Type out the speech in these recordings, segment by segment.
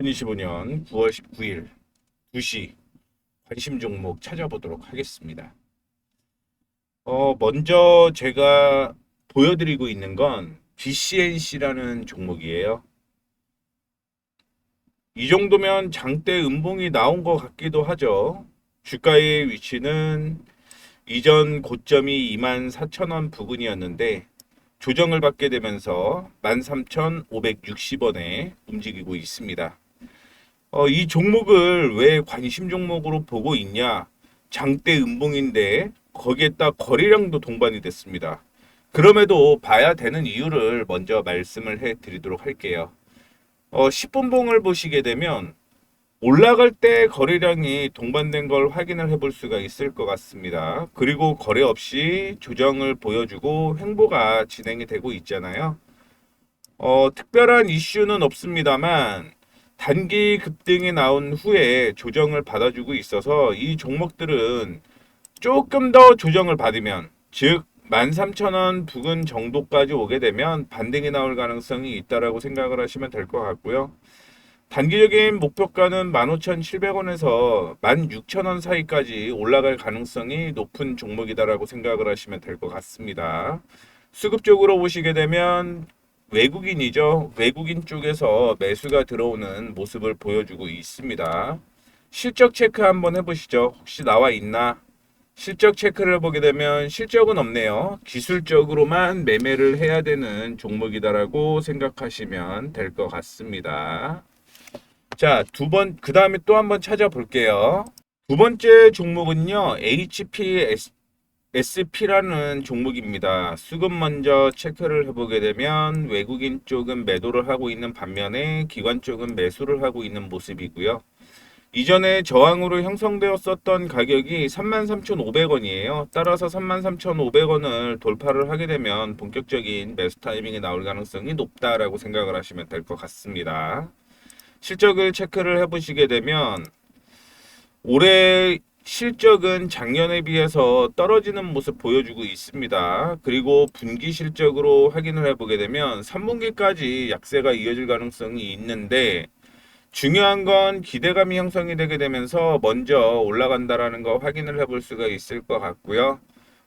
2025년 9월 19일 2시 관심 종목 찾아보도록 하겠습니다. 먼저 제가 보여드리고 있는 건 BCNC라는 종목이에요. 이 정도면 장대 음봉이 나온 것 같기도 하죠. 주가의 위치는 이전 고점이 24,000원 부근이었는데 조정을 받게 되면서 13,560원에 움직이고 있습니다. 이 종목을 왜 관심 종목으로 보고 있냐? 장대 음봉인데 거기에다 거래량도 동반이 됐습니다. 그럼에도 봐야 되는 이유를 먼저 말씀을 해 드리도록 할게요. 10분봉을 보시게 되면 올라갈 때 거래량이 동반된 걸 확인을 해볼 수가 있을 것 같습니다. 그리고 거래 없이 조정을 보여주고 횡보가 진행이 되고 있잖아요. 특별한 이슈는 없습니다만 단기 급등이 나온 후에 조정을 받아주고 있어서 이 종목들은 조금 더 조정을 받으면, 즉 13,000원 부근 정도까지 오게 되면 반등이 나올 가능성이 있다라고 생각을 하시면 될 것 같고요. 단기적인 목표가는 15,700원에서 16,000원 사이까지 올라갈 가능성이 높은 종목이다라고 생각을 하시면 될 것 같습니다. 수급적으로 보시게 되면 외국인이죠. 외국인 쪽에서 매수가 들어오는 모습을 보여주고 있습니다. 실적 체크 한번 해보시죠. 혹시 나와 있나? 실적 체크를 해보게 되면 실적은 없네요. 기술적으로만 매매를 해야 되는 종목이다라고 생각하시면 될 것 같습니다. 자, 그 다음에 또 한번 찾아볼게요. 두 번째 종목은요, HPSP라는 종목입니다. 수급 먼저 체크를 해보게 되면 외국인 쪽은 매도를 하고 있는 반면에 기관 쪽은 매수를 하고 있는 모습이고요. 이전에 저항으로 형성되었었던 가격이 33,500원이에요. 따라서 33,500원을 돌파를 하게 되면 본격적인 매수 타이밍이 나올 가능성이 높다라고 생각을 하시면 될 것 같습니다. 실적을 체크를 해보시게 되면 올해 실적은 작년에 비해서 떨어지는 모습 보여주고 있습니다. 그리고 분기 실적으로 확인을 해보게 되면 3분기까지 약세가 이어질 가능성이 있는데 중요한 건 기대감이 형성이 되게 되면서 먼저 올라간다라는 거 확인을 해볼 수가 있을 것 같고요.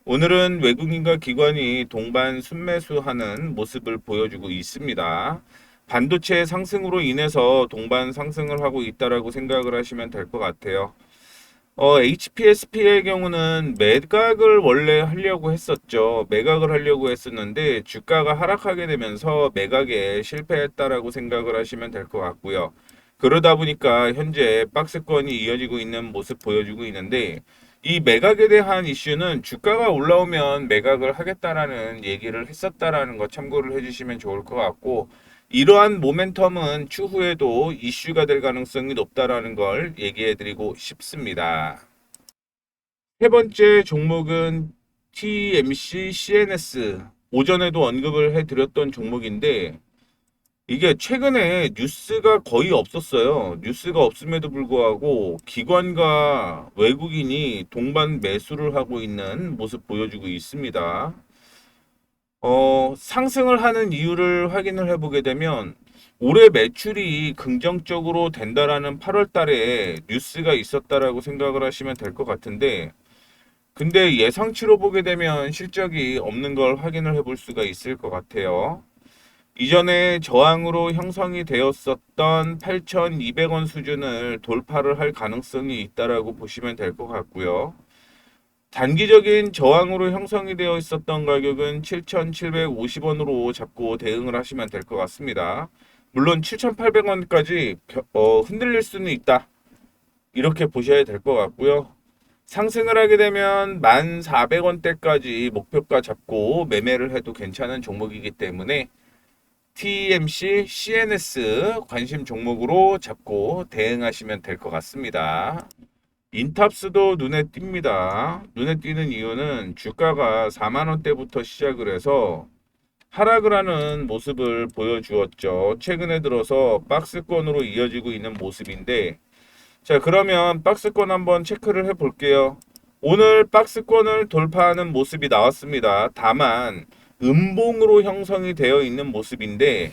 오늘은 외국인과 기관이 동반 순매수하는 모습을 보여주고 있습니다. 반도체 상승으로 인해서 동반 상승을 하고 있다라고 생각을 하시면 될 것 같아요. HPSP의 경우는 매각을 원래 하려고 했었죠. 매각을 하려고 했었는데 주가가 하락하게 되면서 매각에 실패했다라고 생각을 하시면 될 것 같고요. 그러다 보니까 현재 박스권이 이어지고 있는 모습 보여주고 있는데 이 매각에 대한 이슈는 주가가 올라오면 매각을 하겠다라는 얘기를 했었다라는 거 참고를 해주시면 좋을 것 같고 이러한 모멘텀은 추후에도 이슈가 될 가능성이 높다라는 걸 얘기해 드리고 싶습니다. 세 번째 종목은 TMC CNS. 오전에도 언급을 해 드렸던 종목인데 이게 최근에 뉴스가 거의 없었어요. 뉴스가 없음에도 불구하고 기관과 외국인이 동반 매수를 하고 있는 모습 보여주고 있습니다. 상승을 하는 이유를 확인을 해보게 되면 올해 매출이 긍정적으로 된다라는 8월 달에 뉴스가 있었다라고 생각을 하시면 될 것 같은데 근데 예상치로 보게 되면 실적이 없는 걸 확인을 해볼 수가 있을 것 같아요. 이전에 저항으로 형성이 되었었던 8,200원 수준을 돌파를 할 가능성이 있다라고 보시면 될 것 같고요. 단기적인 저항으로 형성이 되어 있었던 가격은 7,750원으로 잡고 대응을 하시면 될 것 같습니다. 물론 7,800원까지 흔들릴 수는 있다. 이렇게 보셔야 될 것 같고요. 상승을 하게 되면 1,400원대까지 목표가 잡고 매매를 해도 괜찮은 종목이기 때문에 TMC, CNS 관심 종목으로 잡고 대응하시면 될 것 같습니다. 인탑스도 눈에 띕니다. 눈에 띄는 이유는 주가가 4만원대부터 시작을 해서 하락을 하는 모습을 보여주었죠. 최근에 들어서 박스권으로 이어지고 있는 모습인데 자, 그러면 박스권 한번 체크를 해 볼게요. 오늘 박스권을 돌파하는 모습이 나왔습니다. 다만 음봉으로 형성이 되어 있는 모습인데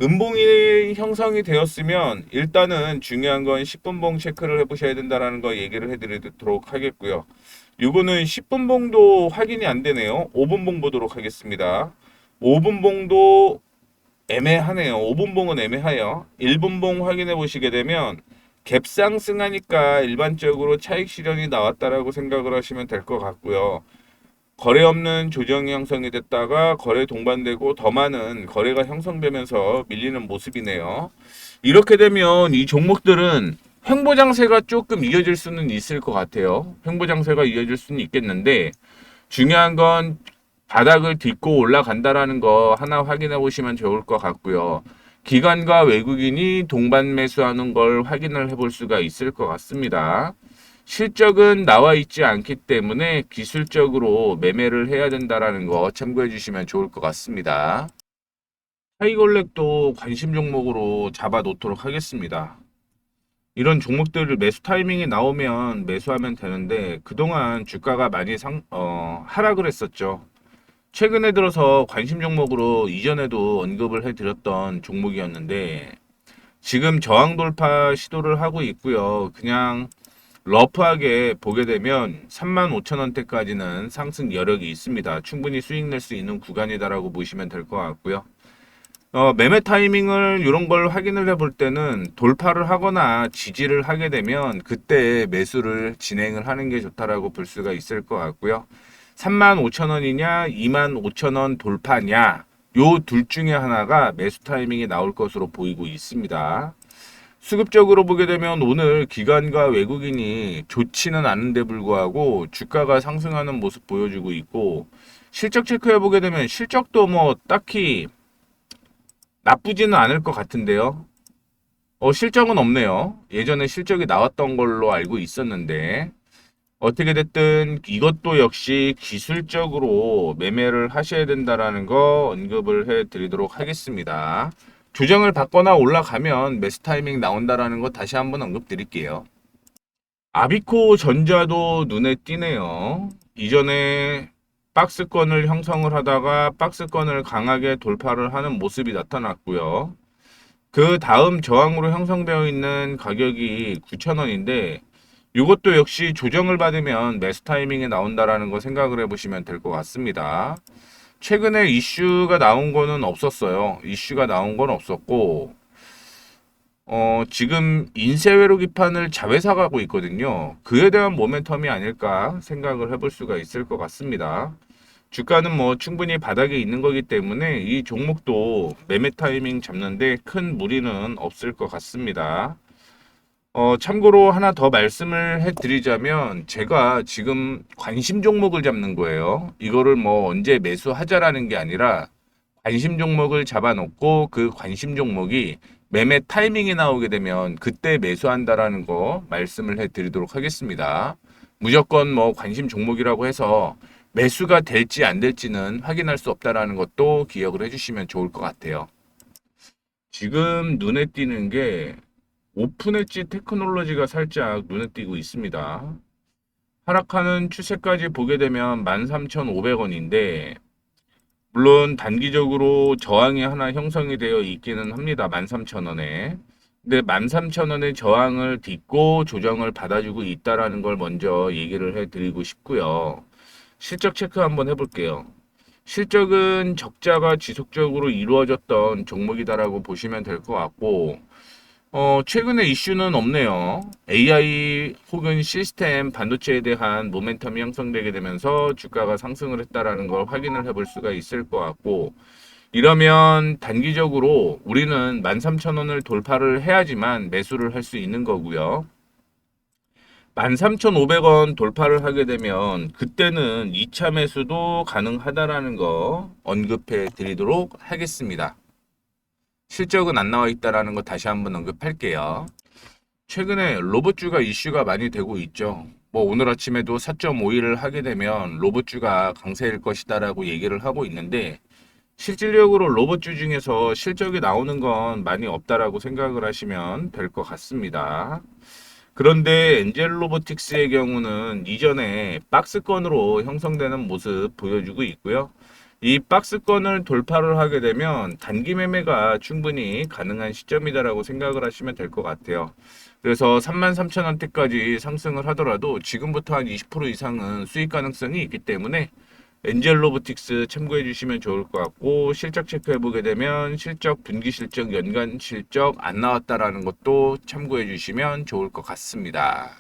음봉이 형성이 되었으면 일단은 중요한 건 10분봉 체크를 해보셔야 된다라는 거 얘기를 해드리도록 하겠고요. 이거는 10분봉도 확인이 안 되네요. 5분봉 보도록 하겠습니다. 5분봉도 애매하네요. 5분봉은 애매해요. 1분봉 확인해 보시게 되면 갭 상승하니까 일반적으로 차익 실현이 나왔다라고 생각을 하시면 될 것 같고요. 거래 없는 조정이 형성이 됐다가 거래 동반되고 더 많은 거래가 형성되면서 밀리는 모습이네요. 이렇게 되면 이 종목들은 횡보장세가 조금 이어질 수는 있을 것 같아요. 횡보장세가 이어질 수는 있겠는데 중요한 건 바닥을 딛고 올라간다라는 거 하나 확인해 보시면 좋을 것 같고요. 기관과 외국인이 동반 매수하는 걸 확인을 해볼 수가 있을 것 같습니다. 실적은 나와 있지 않기 때문에 기술적으로 매매를 해야 된다라는 거 참고해 주시면 좋을 것 같습니다. 하이골렉도 관심 종목으로 잡아 놓도록 하겠습니다. 이런 종목들을 매수 타이밍이 나오면 매수하면 되는데 그동안 주가가 많이 하락을 했었죠. 최근에 들어서 관심 종목으로 이전에도 언급을 해드렸던 종목이었는데 지금 저항 돌파 시도를 하고 있고요. 그냥 러프하게 보게 되면 35,000원대까지는 상승 여력이 있습니다. 충분히 수익 낼 수 있는 구간이다라고 보시면 될 것 같고요. 매매 타이밍을 이런 걸 확인을 해볼 때는 돌파를 하거나 지지를 하게 되면 그때 매수를 진행을 하는 게 좋다라고 볼 수가 있을 것 같고요. 35,000원이냐 25,000원 돌파냐 요 둘 중에 하나가 매수 타이밍이 나올 것으로 보이고 있습니다. 수급적으로 보게 되면 오늘 기관과 외국인이 좋지는 않은데 불구하고 주가가 상승하는 모습 보여주고 있고 실적 체크해 보게 되면 실적도 뭐 딱히 나쁘지는 않을 것 같은데요. 실적은 없네요. 예전에 실적이 나왔던 걸로 알고 있었는데 어떻게 됐든 이것도 역시 기술적으로 매매를 하셔야 된다라는 거 언급을 해 드리도록 하겠습니다. 조정을 받거나 올라가면 매수 타이밍 나온다라는 거 다시 한번 언급 드릴게요. 아비코 전자도 눈에 띄네요. 이전에 박스권을 형성을 하다가 박스권을 강하게 돌파를 하는 모습이 나타났고요. 그 다음 저항으로 형성되어 있는 가격이 9,000원인데 이것도 역시 조정을 받으면 매수 타이밍이 나온다라는 거 생각을 해보시면 될 것 같습니다. 최근에 이슈가 나온 거는 없었어요. 이슈가 나온 건 없었고 지금 인쇄회로 기판을 자회사가 하고 있거든요. 그에 대한 모멘텀이 아닐까 생각을 해볼 수가 있을 것 같습니다. 주가는 뭐 충분히 바닥에 있는 거기 때문에 이 종목도 매매 타이밍 잡는데 큰 무리는 없을 것 같습니다. 참고로 하나 더 말씀을 해드리자면 제가 지금 관심 종목을 잡는 거예요. 이거를 뭐 언제 매수하자라는 게 아니라 관심 종목을 잡아놓고 그 관심 종목이 매매 타이밍이 나오게 되면 그때 매수한다라는 거 말씀을 해드리도록 하겠습니다. 무조건 뭐 관심 종목이라고 해서 매수가 될지 안 될지는 확인할 수 없다라는 것도 기억을 해주시면 좋을 것 같아요. 지금 눈에 띄는 게 오픈 엣지 테크놀로지가 살짝 눈에 띄고 있습니다. 하락하는 추세까지 보게 되면 13,500원인데 물론 단기적으로 저항이 하나 형성이 되어 있기는 합니다. 13,000원에. 근데 13,000원의 저항을 딛고 조정을 받아주고 있다라는 걸 먼저 얘기를 해드리고 싶고요. 실적 체크 한번 해볼게요. 실적은 적자가 지속적으로 이루어졌던 종목이다라고 보시면 될 것 같고 최근에 이슈는 없네요. AI 혹은 시스템 반도체에 대한 모멘텀이 형성되게 되면서 주가가 상승을 했다라는 걸 확인을 해볼 수가 있을 것 같고 이러면 단기적으로 우리는 13,000원을 돌파를 해야지만 매수를 할 수 있는 거고요. 13,500원 돌파를 하게 되면 그때는 2차 매수도 가능하다라는 거 언급해 드리도록 하겠습니다. 실적은 안 나와 있다라는 거 다시 한번 언급할게요. 최근에 로봇주가 이슈가 많이 되고 있죠. 뭐 오늘 아침에도 4.5일을 하게 되면 로봇주가 강세일 것이다라고 얘기를 하고 있는데 실질적으로 로봇주 중에서 실적이 나오는 건 많이 없다라고 생각을 하시면 될 것 같습니다. 그런데 엔젤 로보틱스의 경우는 이전에 박스권으로 형성되는 모습 보여주고 있고요. 이 박스권을 돌파를 하게 되면 단기 매매가 충분히 가능한 시점이다라고 생각을 하시면 될 것 같아요. 그래서 33,000원대까지 상승을 하더라도 지금부터 한 20% 이상은 수익 가능성이 있기 때문에 엔젤 로보틱스 참고해 주시면 좋을 것 같고, 실적 체크해 보게 되면 실적, 분기 실적, 연간 실적 안 나왔다라는 것도 참고해 주시면 좋을 것 같습니다.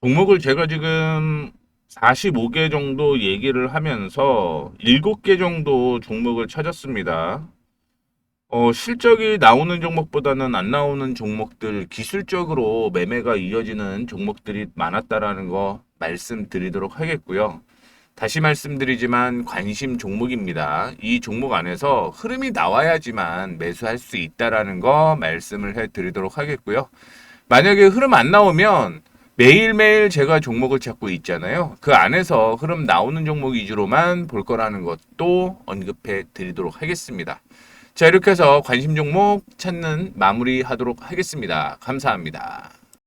종목을 제가 지금 45개 정도 얘기를 하면서 7개 정도 종목을 찾았습니다. 실적이 나오는 종목보다는 안 나오는 종목들, 기술적으로 매매가 이어지는 종목들이 많았다라는 거 말씀드리도록 하겠고요. 다시 말씀드리지만 관심 종목입니다. 이 종목 안에서 흐름이 나와야지만 매수할 수 있다라는 거 말씀을 해드리도록 하겠고요. 만약에 흐름 안 나오면 매일매일 제가 종목을 찾고 있잖아요. 그 안에서 흐름 나오는 종목 위주로만 볼 거라는 것도 언급해 드리도록 하겠습니다. 자, 이렇게 해서 관심 종목 찾는 마무리 하도록 하겠습니다. 감사합니다.